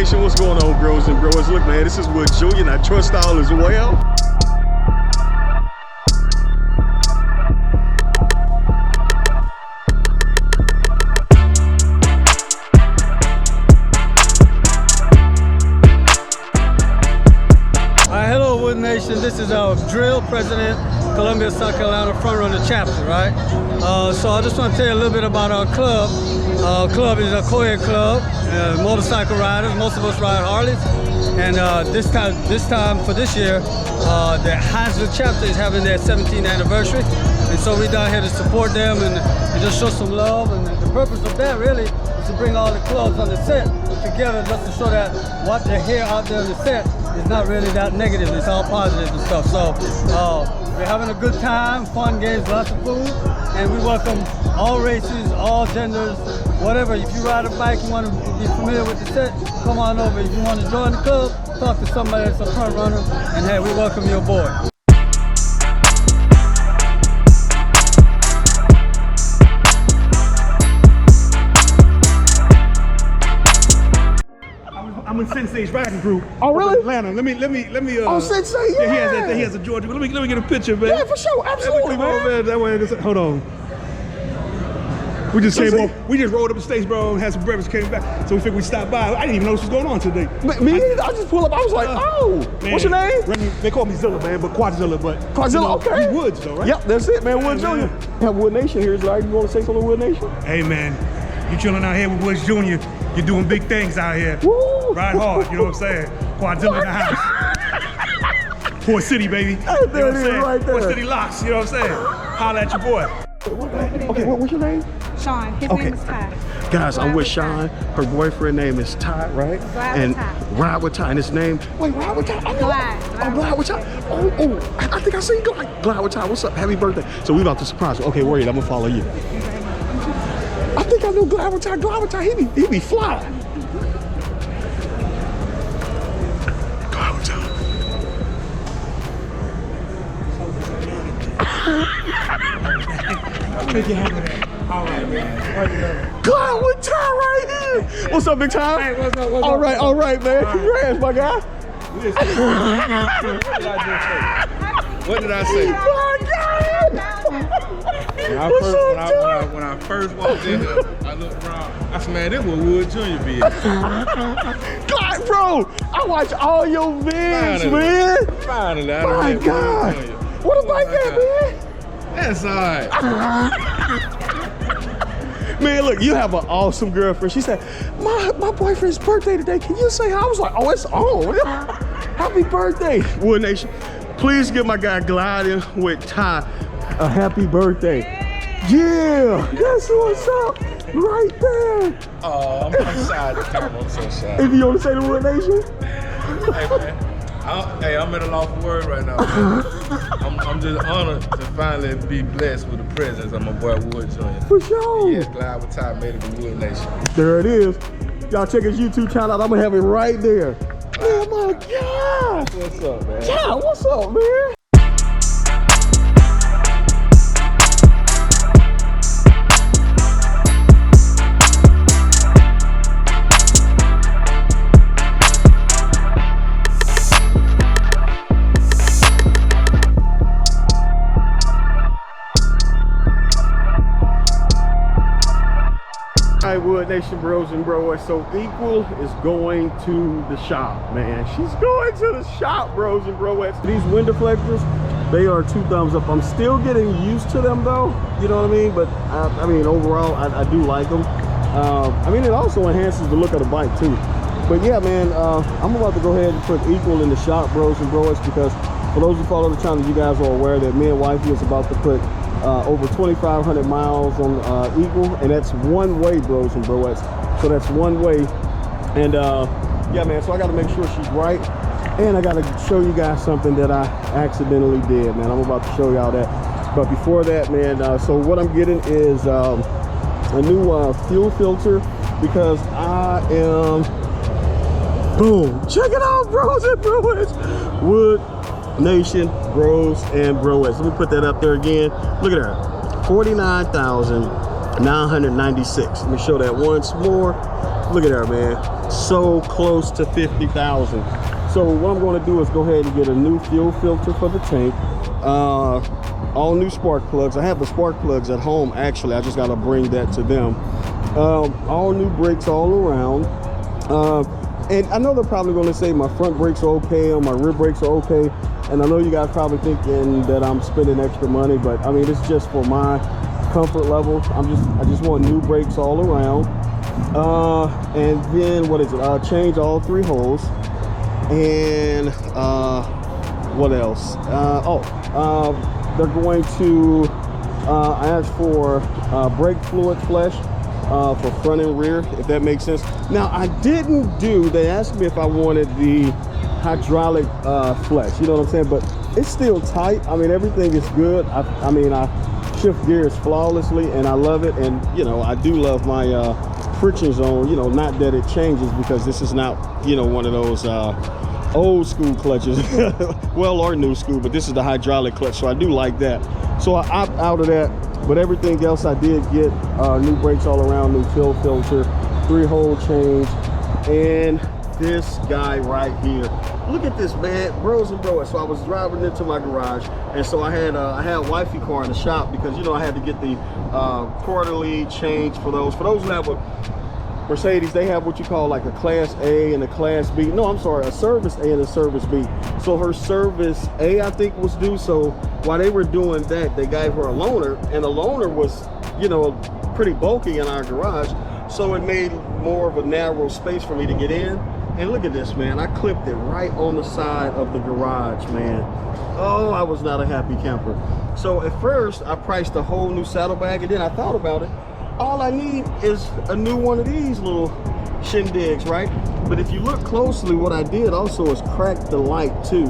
Nation, what's going on, bros and bros? Look, man, this is Wood Jr. and I trust all as well. Hello, Wood Nation. This is our drill president, Columbia, South Carolina front runner chapter, right? So I just want to tell you a little bit about our club. Our club is a co-ed club, motorcycle riders. Most of us ride Harleys, and this time for this year, the Hansel chapter is having their 17th anniversary, and so we're down here to support them and just show some love. And the purpose of that really is to bring all the clubs on the set together, just to show that what they hear out there on the set is not really that negative. It's all positive and stuff. So we're having a good time, fun games, lots of food, and we welcome all races, all genders, whatever. If you ride a bike, you want to be familiar with the set, come on over. If you want to join the club, talk to somebody that's a front runner, and hey, we welcome you aboard. I'm in Sensei's riding group. Oh, really? Atlanta. Let me. Oh, Sensei, yeah. He has a Georgia. Let me get a picture, man. Yeah, for sure, absolutely, man. Come on, man. That way, hold on. We just came over. We just rolled up the States, bro, and had some breakfast, came back. So we figured we'd stop by. I didn't even know what was going on today. Me either. I just pulled up. I was like, oh, man. What's your name? They call me Zilla, man, but Quadzilla, but Quadzilla, okay. We Woods, though, right? Yep, that's it, man. Wood Jr. Have Wood Nation here. Is like, you want to say something to Wood Nation? Hey, man, you chilling out here with Woods Jr. You're doing big things out here. Woo. Ride hard, you know what I'm saying? Quadzilla in the house. Port City, baby. You know what I'm saying? Right there. Port City locks, you know what I'm saying? Holla at your boy. Okay, what's your name? Sean. His name is Ty. Guys, I'm with Sean. Her boyfriend name is Ty, right? Ride with Ty. And his name, wait, Ride with Ty? Glide. Oh, Glide with Ty. Oh, I think I seen Glide with Ty. What's up? Happy birthday. So we about to surprise you. Okay, worried, I'm gonna follow you. I think I know Glide with Ty. Glide with Ty, he be fly. Glide with Ty. Glide with Ty right here. What's up, Big Ty? Hey, what's up? All right, man. Congrats, my guy. What did I say? My God! When I first walked in here, I looked around. I said, man, this what Wood Jr. be at. God, bro, I watch all your vids, man. Finally, I My God. What a bike that, man? That's all right. Man, look, you have an awesome girlfriend. She said, my boyfriend's birthday today. Can you say hi? I was like, oh, it's on. Happy birthday, Wood Nation. Please give my guy Gliding with Ty a happy birthday. Yeah, that's what's up right there. Oh, I'm inside the camera. I'm so shy. If you want to say the Wood Nation? Hey, man. I'm at a loss for words right now, man. I'm just honored to finally be blessed with the presence of my boy Wood Jr. For sure. Yes, Glide with Ty made it in Wood Nation. There it is. Y'all check his YouTube channel out. I'm going to have it right there. Oh, my God. What's up, man? Yeah, what's up, man? Wood Nation bros and broettes. So Equal is going to the shop, man. She's going to the shop, bros and broettes. These wind deflectors, they are 2 thumbs up. I'm still getting used to them though, you know what I mean? But I mean, overall, I do like them. I mean, it also enhances the look of the bike too. But yeah, man, I'm about to go ahead and put Equal in the shop, bros and broettes, because for those who follow the channel, you guys are aware that me and wifey is about to put over 2,500 miles on Equal, and that's one way, bros and broettes. So that's one way. And yeah, man, so I got to make sure she's right, and I got to show you guys something that I accidentally did, man. I'm about to show y'all that. But before that, man, so what I'm getting is a new fuel filter, because I am, boom, check it out, bros and broettes. Wood Nation bros and broettes. Let me put that up there again. Look at that, 49,996. Let me show that once more. Look at that, man. so close to 50,000. So what I'm going to do is go ahead and get a new fuel filter for the tank. All new spark plugs. I have the spark plugs at home, actually. I just got to bring that to them. All new brakes all around. And I know they're probably going to say my front brakes are okay and my rear brakes are okay. And I know you guys probably thinking that I'm spending extra money, but I mean, it's just for my comfort level. I just want new brakes all around. And then what is it? Change all 3 holes. And what else? They're going to I asked for brake fluid flesh for front and rear, if that makes sense. Now I didn't do, they asked me if I wanted the hydraulic flesh, you know what I'm saying, but it's still tight. I mean, everything is good. I mean, I shift gears flawlessly and I love it. And you know, I do love my friction zone, you know, not that it changes, because this is not, you know, one of those old school clutches well, or new school, but this is the hydraulic clutch, so I do like that. So I opt out of that, but everything else I did get. New brakes all around, new fuel filter, 3-hole change, and this guy right here, look at this, man. Bros and Broettes. So I was driving into my garage, and so I had wifey car in the shop, because you know I had to get the quarterly change for those who have a Mercedes. They have what you call like a class A and a class B. No, I'm sorry, a service A and a service B. So her service A, I think, was due. So while they were doing that, they gave her a loaner, and the loaner was, you know, pretty bulky in our garage. So it made more of a narrow space for me to get in. And look at this, man. I clipped it right on the side of the garage, man. Oh, I was not a happy camper. So at first I priced a whole new saddlebag, and then I thought about it. All I need is a new one of these little shindigs, right? But if you look closely, what I did also is crack the light too.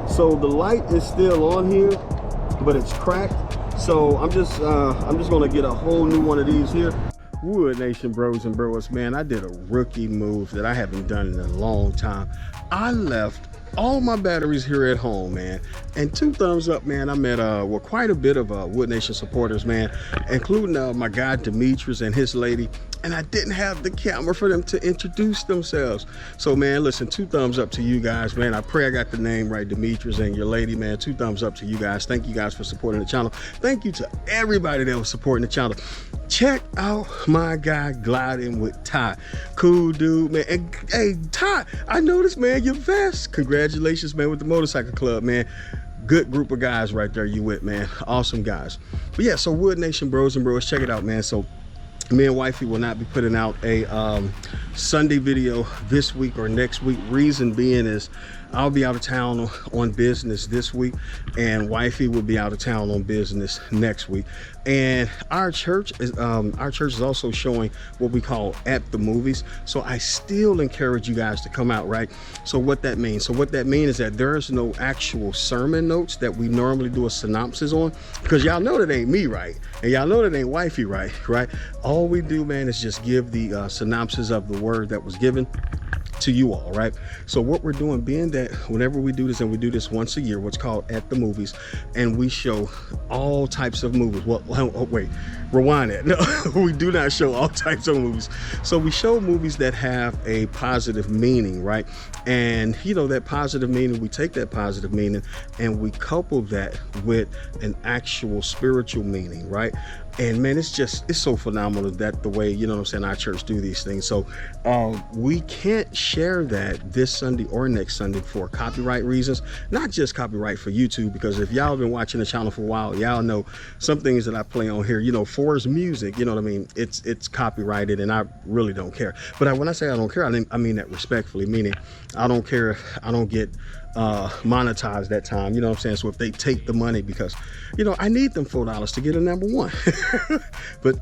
So the light is still on here, but it's cracked. So I'm just gonna get a whole new one of these here. Wood Nation bros and Broettes, man, I did a rookie move that I haven't done in a long time. I left all my batteries here at home, man, and 2 thumbs up, man. I met well, quite a bit of Wood Nation supporters, man, including my guy Demetrius and his lady, and I didn't have the camera for them to introduce themselves. So man, listen, 2 thumbs up to you guys, man. I pray I got the name right, Demetrius and your lady, man. 2 thumbs up to you guys. Thank you guys for supporting the channel. Thank you to everybody that was supporting the channel. Check out my guy gliding with Ty. Cool dude, man. And hey, Ty, I noticed, man, your vest. Congratulations, man, with the motorcycle club, man. Good group of guys right there you with, man. Awesome guys. But yeah, so Wood Nation bros and Broettes, check it out, man. So me and wifey will not be putting out a Sunday video this week or next week. Reason being is I'll be out of town on business this week, and wifey will be out of town on business next week. And our church is also showing what we call At the Movies. So I still encourage you guys to come out, right? So what that means? So what that means is that there's no actual sermon notes that we normally do a synopsis on, because y'all know that ain't me, right? And y'all know that ain't wifey, right? All we do, man, is just give the synopsis of the word that was given to you all, right? So what we're doing, being that whenever we do this, and we do this once a year, what's called At the Movies, and we show all types of movies. Well, oh, wait, rewind it. No, we do not show all types of movies. So we show movies that have a positive meaning, right? And you know, that positive meaning, we take that positive meaning and we couple that with an actual spiritual meaning, right? And man, it's so phenomenal that the way, you know what I'm saying, our church do these things. So we can't share that this Sunday or next Sunday for copyright reasons, not just copyright for YouTube, because if y'all been watching the channel for a while, y'all know some things that I play on here, you know, For's music, you know what I mean? It's copyrighted, and I really don't care. But when I say I don't care, I mean that respectfully, meaning I don't care if I don't get monetize that time, you know what I'm saying? So if they take the money, because you know I need them $4 to get a #1. But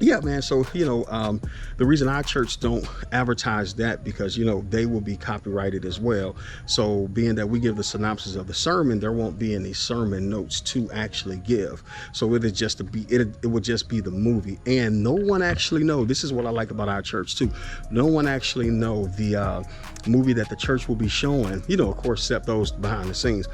yeah, man, so you know, the reason our church don't advertise that, because you know they will be copyrighted as well. So being that we give the synopsis of the sermon, there won't be any sermon notes to actually give. So it would just be the movie, and no one actually know. This is what I like about our church too. No one actually know the movie that the church will be showing, you know, of course, except those behind the scenes,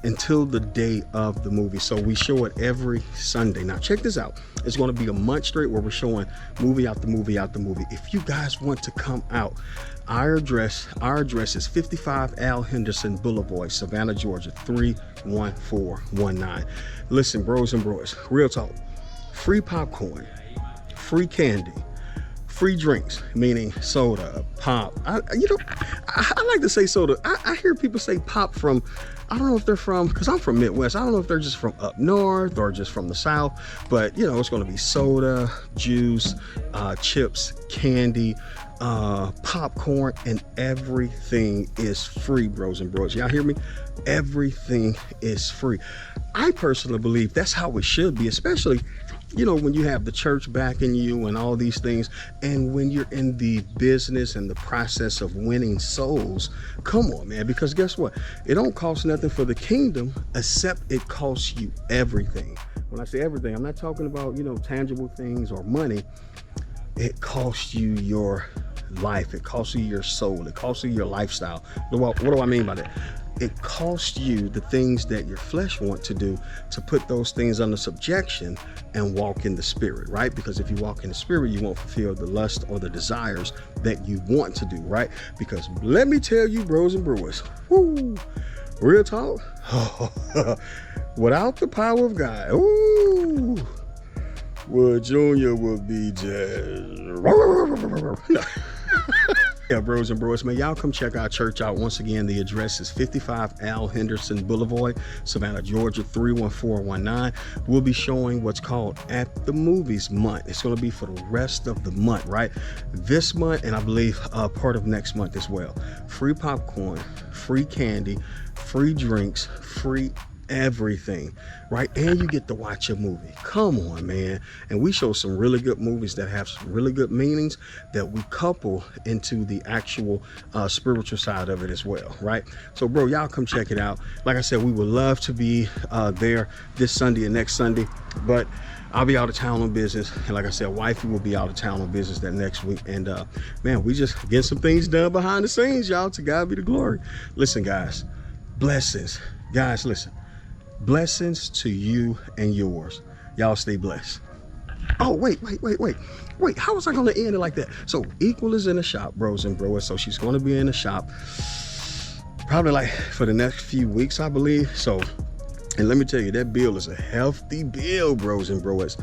until the day of the movie. So we show it every Sunday. Now check this out. It's going to be a month month straight where we're showing movie after movie after movie. If you guys want to come out, our address is 55 Al Henderson Boulevard, Savannah, Georgia, 31419. Listen, bros and broettes, real talk. Free popcorn, free candy, free drinks, meaning soda, pop. I like to say soda. I hear people say pop from, I don't know if they're from, because I'm from Midwest, I don't know if they're just from up north or just from the South, but you know, it's going to be soda, juice, chips, candy, popcorn, and everything is free, bros and bros. Y'all hear me? Everything is free. I personally believe that's how it should be, especially, you know, when you have the church backing you and all these things, and when you're in the business and the process of winning souls. Come on, man, because guess what? It don't cost nothing for the kingdom, except it costs you everything. When I say everything, I'm not talking about, you know, tangible things or money. It costs you your life. It costs you your soul. It costs you your lifestyle. What do I mean by that? It costs you the things that your flesh want to do, to put those things under subjection and walk in the spirit, right? Because if you walk in the spirit, you won't fulfill the lust or the desires that you want to do, right? Because let me tell you, bros and brewers, woo, real talk, without the power of God, ooh, well, Junior will be just... Yeah, bros and bros, man, y'all come check our church out. Once again, the address is 55 Al Henderson Boulevard, Savannah, Georgia, 31419. We'll be showing what's called At the Movies month. It's going to be for the rest of the month, right? This month, and I believe part of next month as well. Free popcorn, free candy, free drinks, free everything, right? And you get to watch a movie. Come on, man. And we show some really good movies that have some really good meanings that we couple into the actual spiritual side of it as well, right? So, bro, y'all come check it out. Like I said, we would love to be there this Sunday and next Sunday, but I'll be out of town on business. And like I said, wifey will be out of town on business that next week. And man, we just get some things done behind the scenes, y'all. To God be the glory. Listen, guys, blessings. Guys, listen. Blessings to you and yours. Y'all stay blessed. Oh, wait. How was I going to end it like that? So Equal is in the shop, bros and broettes. So she's going to be in the shop probably like for the next few weeks, I believe. So, and let me tell you, that bill is a hefty bill, bros and broettes.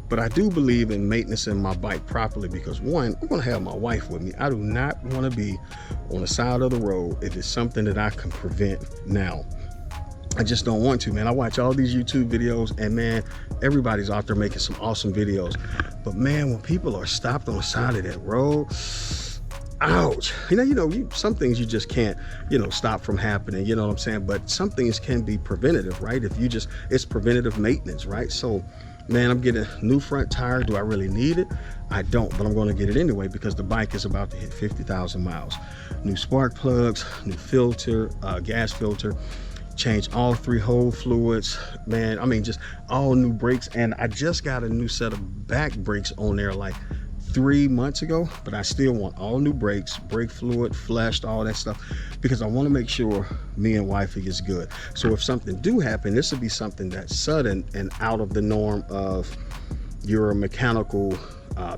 But I do believe in maintaining my bike properly because, one, I'm going to have my wife with me. I do not want to be on the side of the road if it's something that I can prevent now. I just don't want to, man. I watch all these YouTube videos and, man, everybody's out there making some awesome videos. But, man, when people are stopped on the side of that road, ouch. Some things you just can't, stop from happening, you know what I'm saying? But some things can be preventative, right? It's preventative maintenance, right? So, man, I'm getting a new front tire. Do I really need it? I don't, but I'm going to get it anyway because the bike is about to hit 50,000 miles. New spark plugs, new filter, gas filter. Change all 3 whole fluids, man. I mean, just all new brakes. And I just got a new set of back brakes on there like 3 months ago, but I still want all new brakes, brake fluid, flushed, all that stuff, because I want to make sure me and wifey is good. So if something do happen, this would be something that's sudden and out of the norm of your mechanical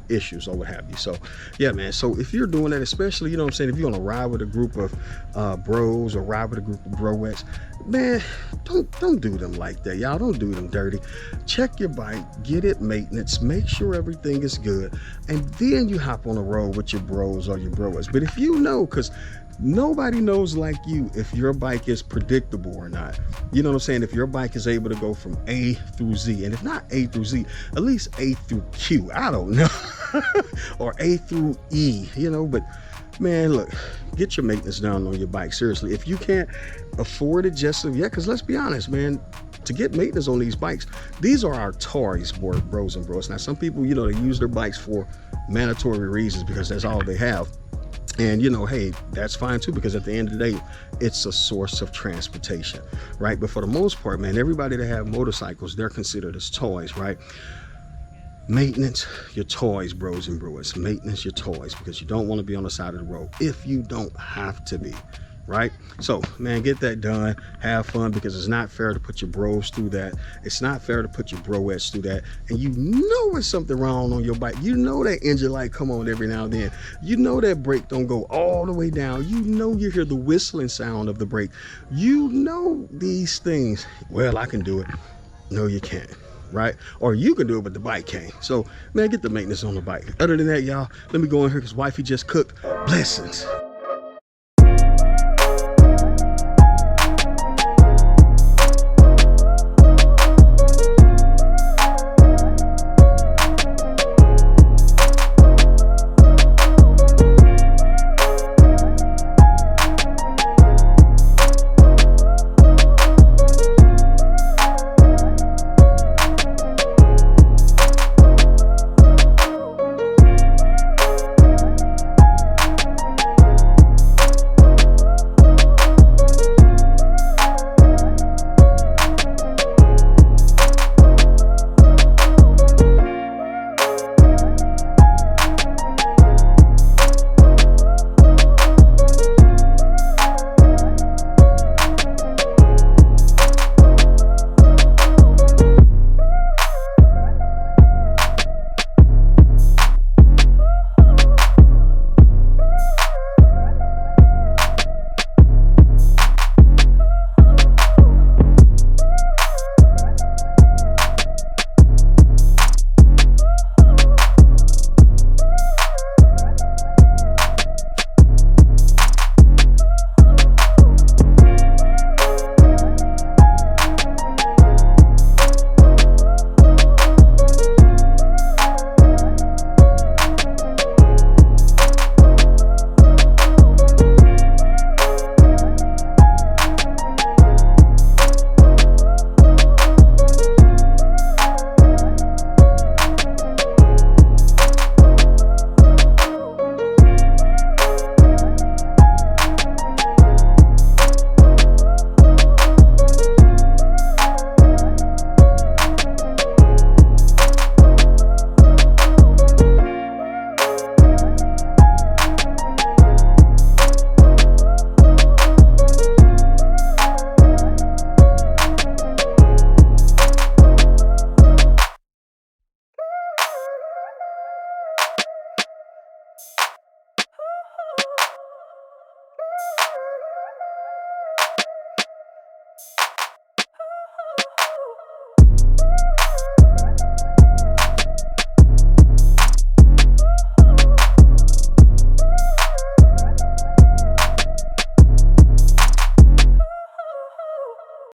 issues or what have you. So yeah, man, so if you're doing that, especially, you know what I'm saying, if you're gonna ride with a group of bros or ride with a group of broettes, man, don't do them like that, y'all. Don't do them dirty. Check your bike, get it maintenance, make sure everything is good, and then you hop on the road with your bros or your broettes. But if you know, because nobody knows like you if your bike is predictable or not. You know what I'm saying? If your bike is able to go from A through Z, and if not A through Z, at least A through Q, I don't know, or A through E, but man, look, get your maintenance done on your bike. Seriously, if you can't afford it, because let's be honest, man, to get maintenance on these bikes, these are our toys, bros and bros. Now, some people, they use their bikes for mandatory reasons because that's all they have. And, hey, that's fine too, because at the end of the day, it's a source of transportation, right? But for the most part, man, everybody that have motorcycles, they're considered as toys, right? Maintenance your toys, bros and brewers. Maintenance your toys, because you don't want to be on the side of the road if you don't have to be. right? So man, get that done, have fun, because it's not fair to put your bros through that. It's not fair to put your broettes through that. And you know there's something wrong on your bike. You know that engine light come on every now and then. You know that brake don't go all the way down. You know you hear the whistling sound of the brake. You know these things. Well, I can do it. No, you can't, right? Or you can do it, but the bike can't. So man, get the maintenance on the bike. Other than that, y'all, let me go in here because wifey just cooked. Blessings.